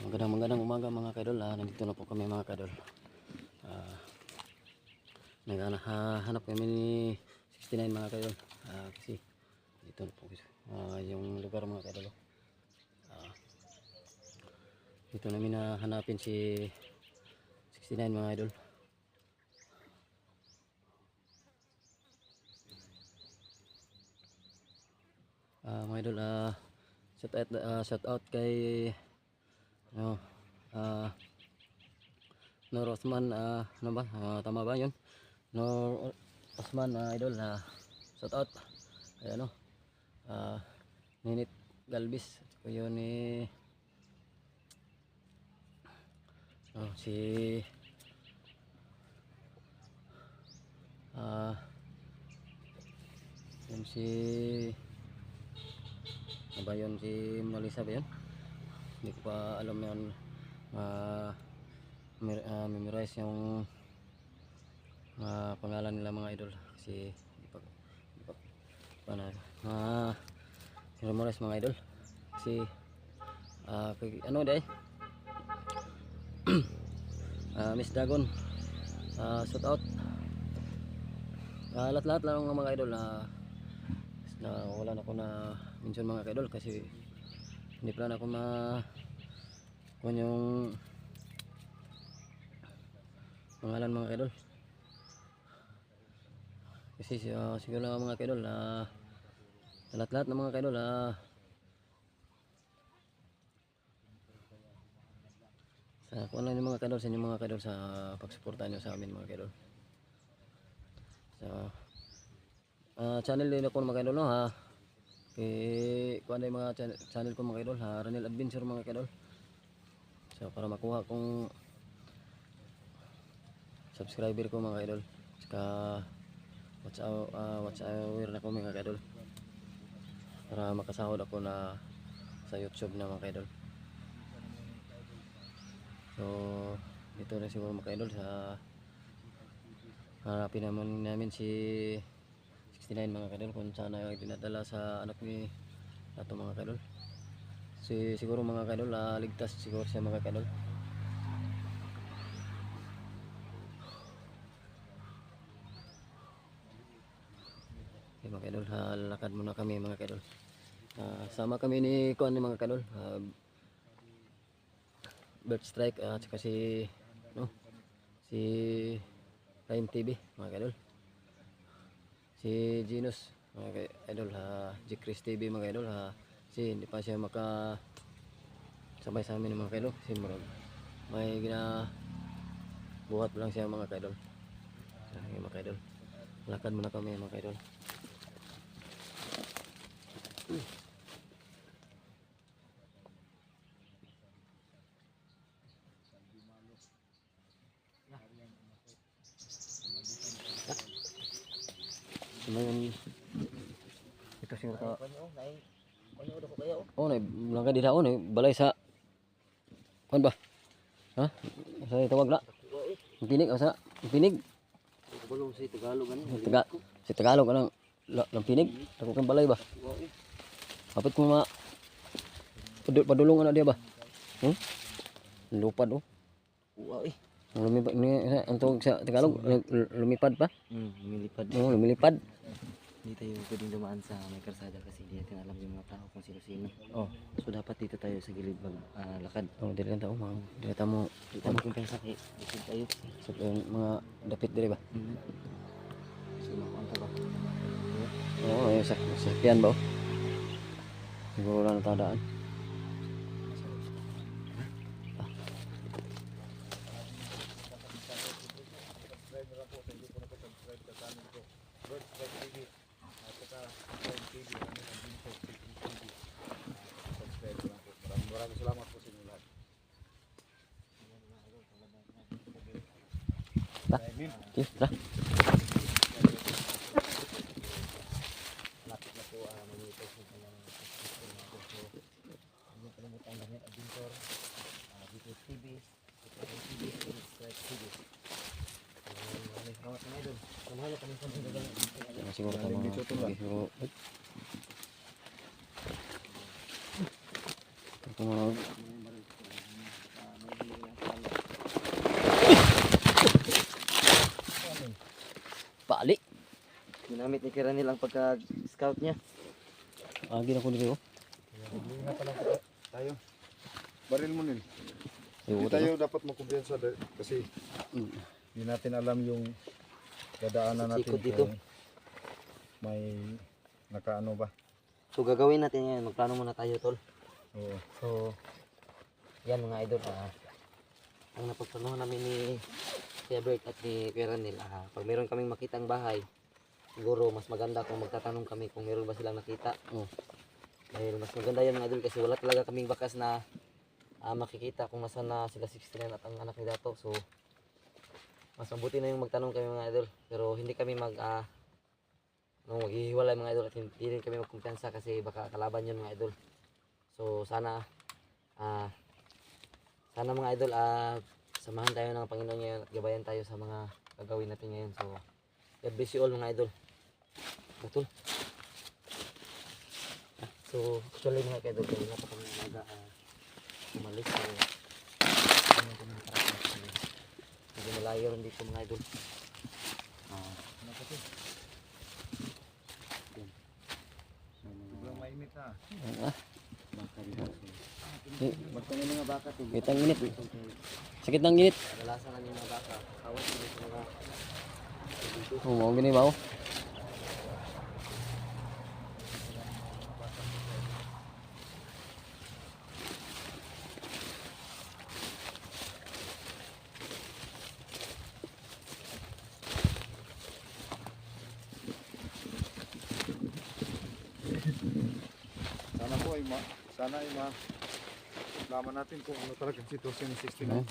Magandang umaga mga kaidol. Nandito na po kami mga kaidol. Naghahanap kami ni 69 mga kaidol. Kasi dito na po yung lugar mga kaidol. Dito namin hanapin si 69 mga idol. Mga idol, shout out kay Nur Osman, ano ba? Tama ba yun? Nur Osman idol, shout out kay Ninit Galvis ko yun ni si yun si ano ba yun, si Melissa ba yun? Hindi ko pa alam yun. Memorize yung pangalan nila mga idol kasi hindi pa memorize mga idol kasi ano day Miss Dragon, shout out lahat lang ng mga idol na wala na ako na mention mga idol kasi hindi pala ako kung yung pangalan mga idol kasi siguro lang mga idol lahat ng mga idol sa kung ano yung mga idol sa inyo mga idol sa pagsuporta nyo sa amin mga idol sa channel din ako mga idol kung ano yung mga channel ko mga idol Ranel Adventure mga idol, so para makuha kong subscriber ko mga idol saka watch hour na ko mga idol para makasahod ako na sa YouTube na mga idol. So ito na siguro mga idol hanapin namin si 69 mga idol kung saan ay dinadala sa anak ni ato mga idol. Siguro mga idol ligtas siguro siya mga idol. Okay mga idol, lakad muna kami mga idol. Sama kami ni kuan ni mga idol, Bird Strike at saka si Prime TV mga idol, si Genus mga idol, G Chris TV mga idol, si hindi pa siya maka sabay sa amin mga idol kasi may buhat lang siya mga idol. Mga idol, lakad muna kami mga idol. Ngayon ito siguro langkah di daon balay sa kan ba sa tawag na pinig sa pinig bulong si Tagalog si Tagalog lang pinig ako kan balay ba kapit ko padulong dia ba lupa do lumipad ni antong sa Tagalog lumipad pa lumilipad. Hindi tayo pwedeng dumaan sa may karsada kasi hindi natin alam yung mga tao kung sino-sino. So dapat dito tayo sa gilid maglakad. Dili lang tao dili tamo kumpensa kay dito tayo sa mga dapit diri ba. So makunta ba? Yung sakyan ba? Siguro lang natadaan. Maraming salamat po sa inyo lahat. Okay, tara. Lapit na po mamimitas ng kanyang hindi kalimutan Ranel Adventure, Dito TV, Strike TV. Maraming salamat mga idol. Mahalo kami sa mga idol. Siguro tama. Siguro yung pagka-scout niya. Agi na ko dito. Ingat na lang tayo. Baril mo nil. Ayun, Hindi tayo dapat makumpiyansa kasi Mm. hindi natin alam yung dadaanan natin Sikot dito. kung may nakaano ba. So gagawin natin yan, magplano muna tayo tol. Oo. So yan mga idol, ang napagplanuhan namin ni Kuya Bert at ni Kuya Ranil, pag meron kaming makitang bahay, siguro mas maganda kung magtatanong kami kung meron ba silang nakita. Oh. Dahil mas maganda yan mga idol kasi wala talaga kaming bakas na makikita kung nasa na sila 69 at ang anak ni Dato. So mas mabuti na yung magtanong kami mga idol, pero hindi kami maghihiwalay mga idol at hindi rin kami magkumpiyansa kasi baka kalaban yun mga idol. So sana sana mga idol samahan tayo ng Panginoon ngayon at gabayan tayo sa mga gagawin natin ngayon. So God bless you all mga idol. Betul. So actually mga idol, wala pa kami umaga umalis. So ano kami nakarating. Medyo malayo rin dito mga idol. Ano kasi? Sobrang mainit ha. Ah, Baka dito. eh, Magtanong mga baka to. kitang init. Sakit ng init. Kadalasan lang yung mga baka. Kawas sila sa mga dito. Oh, mau gini mau. Sana ay malaman natin kung ano talaga ang sitwasyon ng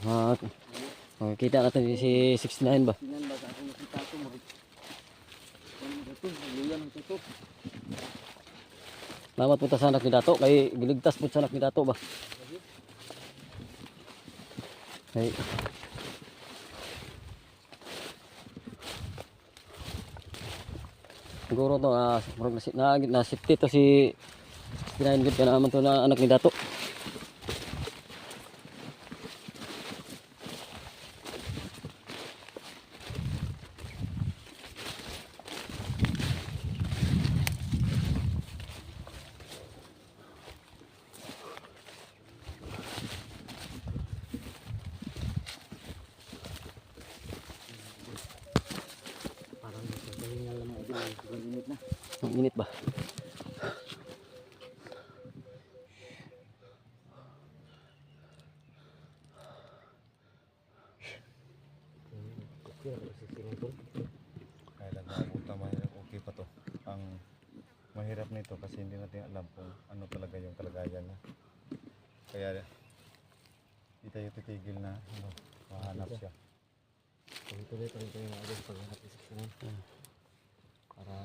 69. Oh, kita natin si 69 ba? Sinan ba sa akong nakita ito mo. Ano ito? Luyan ang tutok. Salamat po ta sa anak ni Dato kay giligtas po sa anak ni Dato ba? Ay. Siguro to murag na safety to si 69 gud kana naman to na anak ni Dato. Parang nagpapahinga lang mga idol. Sobrang init na. Ang init ba? Okay, ano si Sinan tol? Kailan nakabuta mahirap, okay pa to. Ang mahirap nito kasi hindi natin alam kung ano talaga yung kalagayan niya. Kaya hindi tayo titigil na mahanap siya. Tuloy-tuloy pa rin tayo mga idol paghanap ni Sinan. Para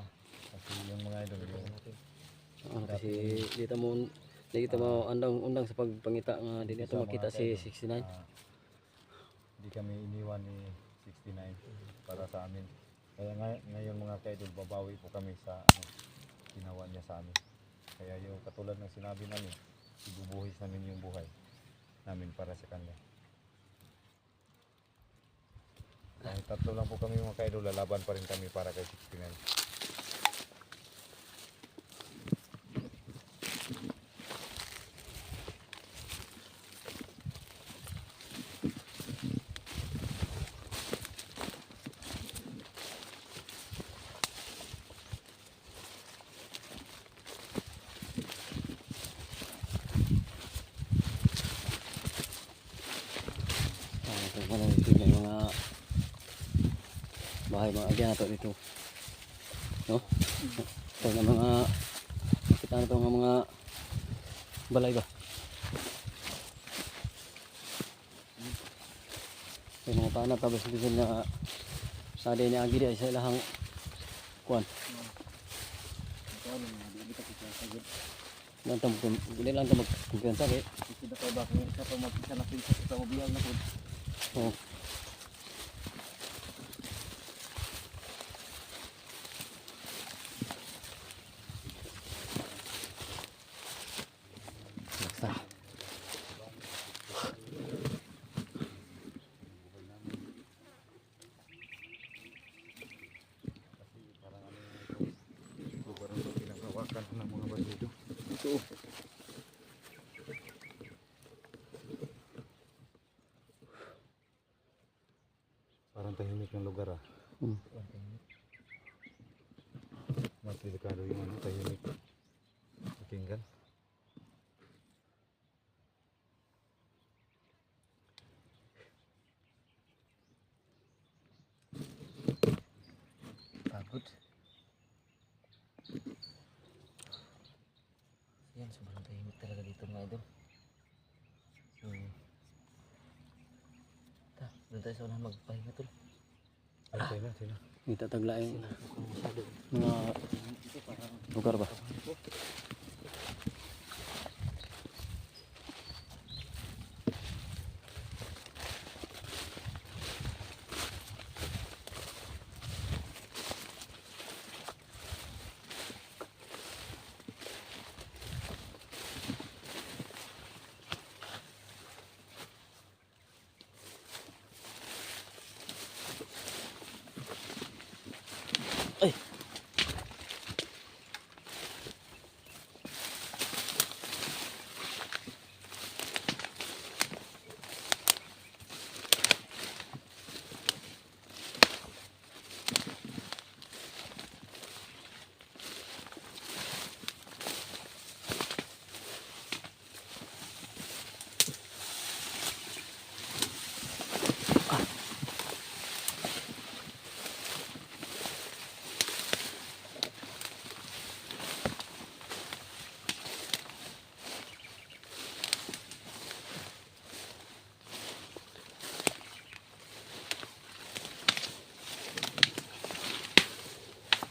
Kasi yung mga idol yung natin. Kasi dito mo undang sa pagpangita nga di nato makita si 69. Hindi kami iniwan ni 69 para sa amin. Kaya ngayon mga kaidol, babawi po kami sa ginawa niya sa amin. Kaya yung katulad ng sinabi namin, ibubuhis namin yung buhay namin para sa kanya. Kahit tatlo lang po kami mga kaidol, lalaban pa rin kami para kay 69. Ito pa lang yung mga bahay mga agyan na to dito. No? Ito na mga kita na to mga balay ba? Yung mga panap tapos dito na sa niya agi di sa ilahang kuan. Lang tamo hindi lang tamo kumpiyansa kay. Kita tayo ba kung isa pa mag-isa na pinsa sa mobile na po. Oh. Basta. Ang tahimik ng lugar ah. Hmm. Mas delikado yung ano, tahimik. Pakinggan. Pagod. Yan, sobrang tahimik talaga dito mga idol. So, doon tayo sa unahan magpahinga tol. Ay, sila, sila. Itatagla yung Mukhang masyado. mga lugar ba?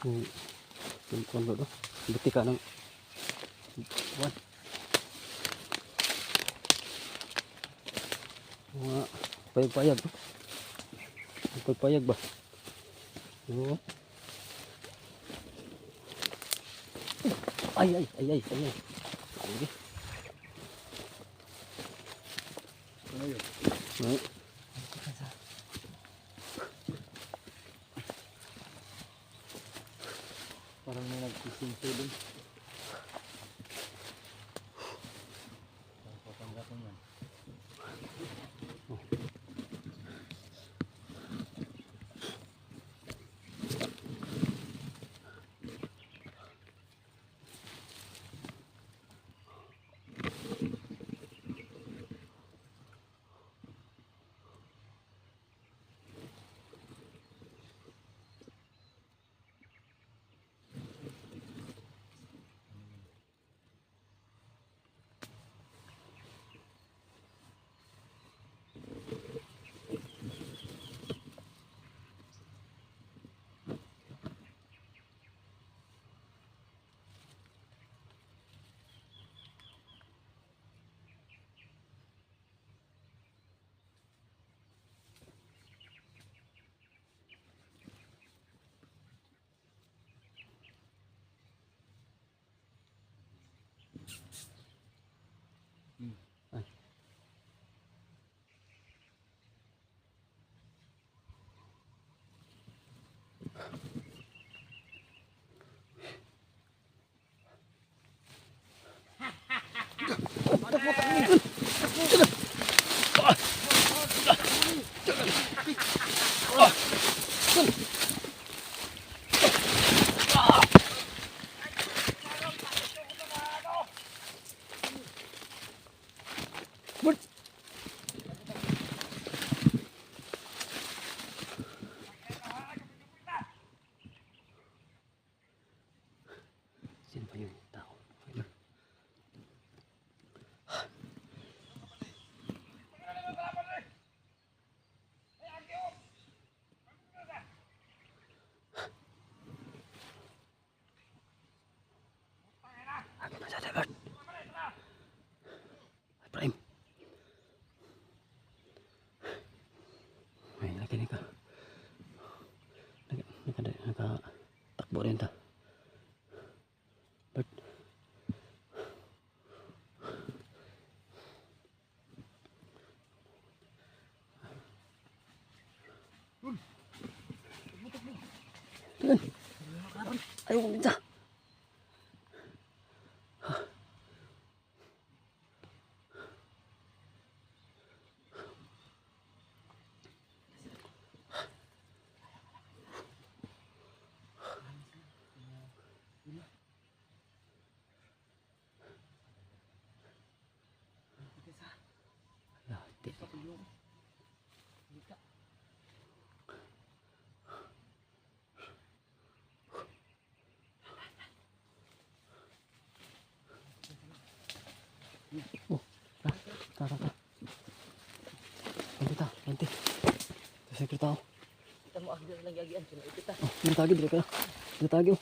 Yung kondo do. Buti ka ng buwan. Mga payag-payag. Payag ba? Oo. Ay. Sige. Ano yun? Ay. Parang may nagsisinto dun. Papanggapin yan. Sino pa yung tao? Ako na sa David. Prime. Ay, lagi ka. Nakatakbo rin ta. But ayaw minta. Ta. Nanti ta, nanti. Saya kita tahu. Kita mo agad lang yagian sila kita. Oh, dito tagi dito ka. Dito tagi. Oh.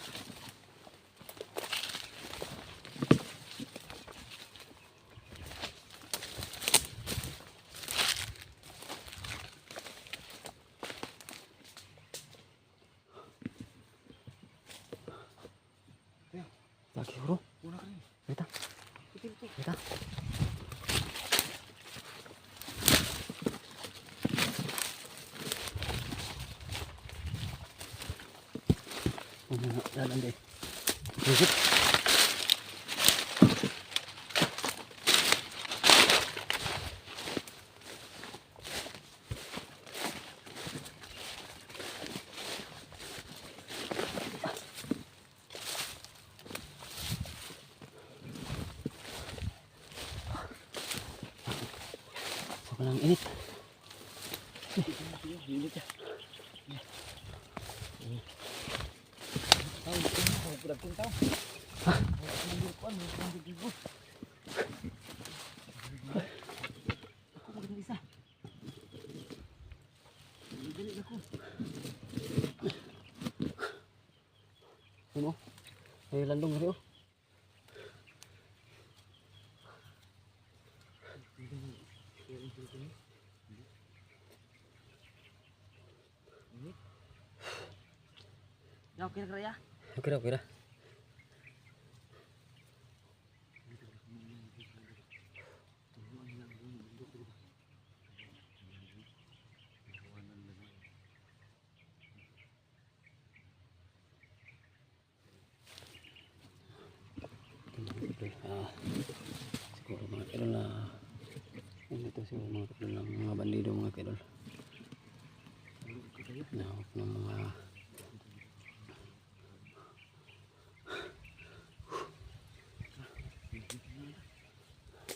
Lagi bro. Kita. Kita. Jalan deh. Dikit. Sobrang init. Init ya. Ano? Ay landong hari oh. Ya oke ya. Oke dah, oke dah. Siguro mga kaidol na ito siguro mga kaidol ng mga bandido mga kaidol. Nahawak ng mga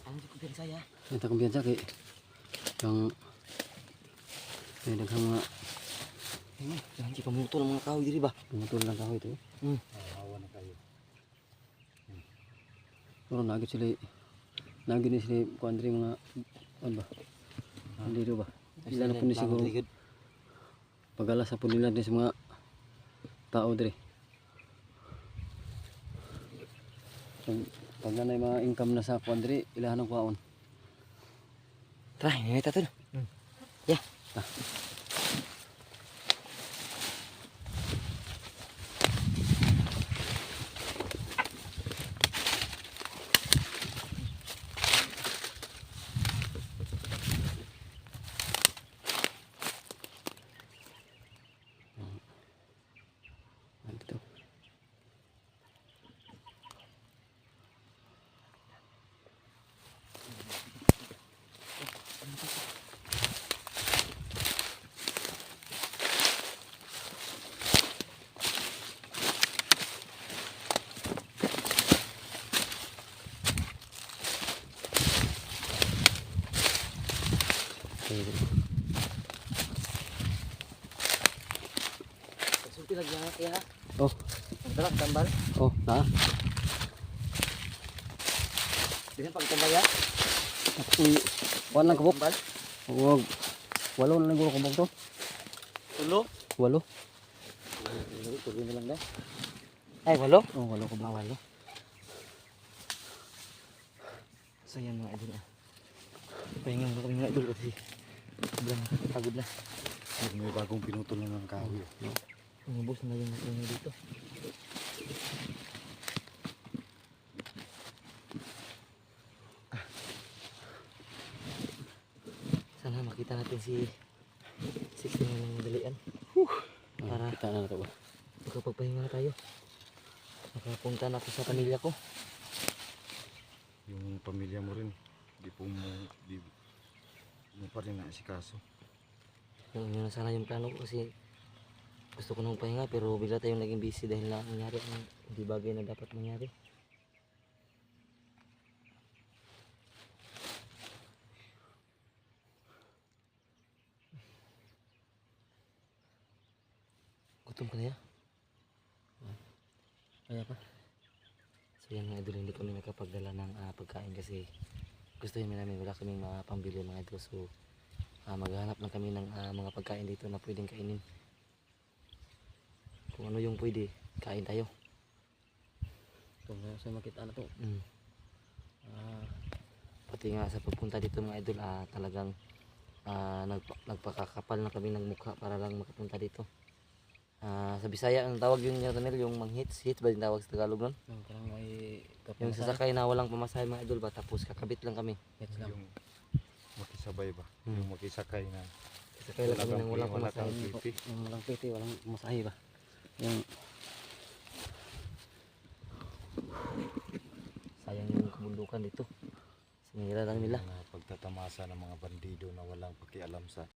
Ang cukup dari saya. Ito kumpiyansa kay yung may daghang mga Jangan jika mutu ng mga kahoy diri ba. pumutul lang kahoy ito. Hawa na kayo. Pero nagit sila nagit ni sila kuandri mga ano ba? Bandido ba? Sila na po ni siguro pagala sa pulilan din sa mga tao diri. Pag nanay mga income na sa kuandri ilahan ng kwaon. Tara, ini kita tuh. Ya. Gitu. Sulti lagi ya. Oh, Dalam tambal. oh, na. Bisa pakai tambal ya. Ako wala lang kabok. Tambal. Wag. Walo na lang guro kabok to. Dulu. Walo. Tuloy na lang dah. Ay, walo. Oh, walo kabok. Walo. So yan mga idol. Pahinga mo kami mga idol kasi sobrang pagod na. May bagong pinutol na ng kahoy. Umubos na yung natin dito. Sana makita natin si 16 ng dalian. Para Kita na to ba? makapagpahinga na tayo. Makapunta na ako sa pamilya ko. Yung pamilya mo rin, di mo pa rin naasikaso. Yun na sana yung plano ko kasi gusto ko nang pahinga pero bigla tayong naging busy dahil na nangyari ang hindi bagay na dapat mangyari. Gutom ka na ya? Kaya pa. So yan mga idol, hindi kami nakapagdala ng pagkain kasi gusto namin wala kaming pambili mga idol. So maghanap lang kami ng mga pagkain dito na pwedeng kainin. Kung ano yung pwede, kain tayo. Kung sa makita na to. Mm. Pati nga sa pagpunta dito mga idol, talagang nagpakakapal na kami ng mukha para lang makapunta dito. Sa Bisaya ang tawag yun Ronel, yung manghits. Hits ba yung tawag sa Tagalog nun? Parang may Yung sasakay na walang pamasahe mga idol ba, tapos kakabit lang kami. Hits lang. Yung makisabay ba? Hmm. Yung makisakay na Sasakay lang kami ng walang wala pamasahe. kang PT. Yung walang piti, walang masahe ba? Yung Sayang yung kabundukan dito. Sinira lang nila. Yung pagtatamasa ng mga bandido na walang pakialam sa